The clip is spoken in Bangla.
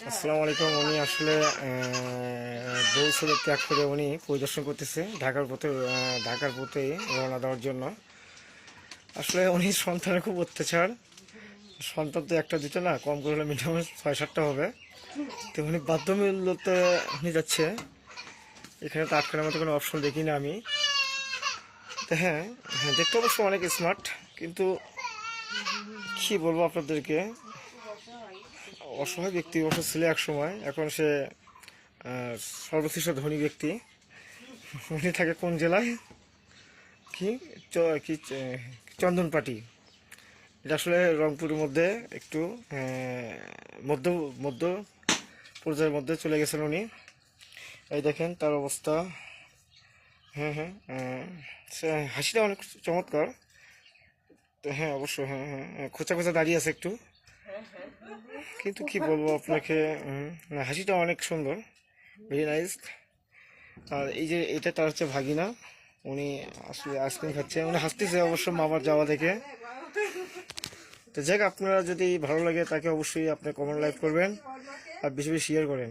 আসসালামু আলাইকুম। উনি আসলে বউ ছেলে ত্যাগ করে উনি পরিদর্শন করতেছে ঢাকার পথে রওনা দেওয়ার জন্য। আসলে উনি সন্তানের খুব অত্যাচার। সন্তান তো একটা দুটো না, কম করে হলে মিনিমাম 6-7টা হবে। তো উনি বাধ্যমূলতে উনি যাচ্ছে। এখানে তো আটকানোর মতো কোনো অপশন দেখি না আমি। তো হ্যাঁ হ্যাঁ, দেখতে অবশ্য অনেক স্মার্ট, কিন্তু কি বলবো আপনাদেরকে, অসহায় ব্যক্তি অবশ্য ছিল এক সময়। এখন সে সর্বশ্রেষ্ঠ ধনী ব্যক্তি। উনি থাকে কোন জেলায়, কি কি চন্দনপাটি। এটা আসলে রংপুরের মধ্যে একটু মধ্য মধ্য পর্যায়ের মধ্যে চলে গেছেন উনি। এই দেখেন তার অবস্থা। হ্যাঁ হ্যাঁ, সে হাসিটা অনেক চমৎকার। তো হ্যাঁ অবশ্যই, হ্যাঁ হ্যাঁ হ্যাঁ, খোঁচা খোঁচা দাঁড়িয়ে আছে একটু, কিন্তু কি বলবো আপনাকে, না, হাসিটা অনেক সুন্দর, ভেরি নাইস। আর এই যে এটা তার হচ্ছে ভাগিনা। উনি আসলে আইসক্রিম খাচ্ছে, উনি হাসতেছে অবশ্য মামার যাওয়া দেখে। তো যাক, আপনারা যদি ভালো লাগে তাকে অবশ্যই আপনি কমেন্ট লাইক করবেন আর বেশি বেশি শেয়ার করেন।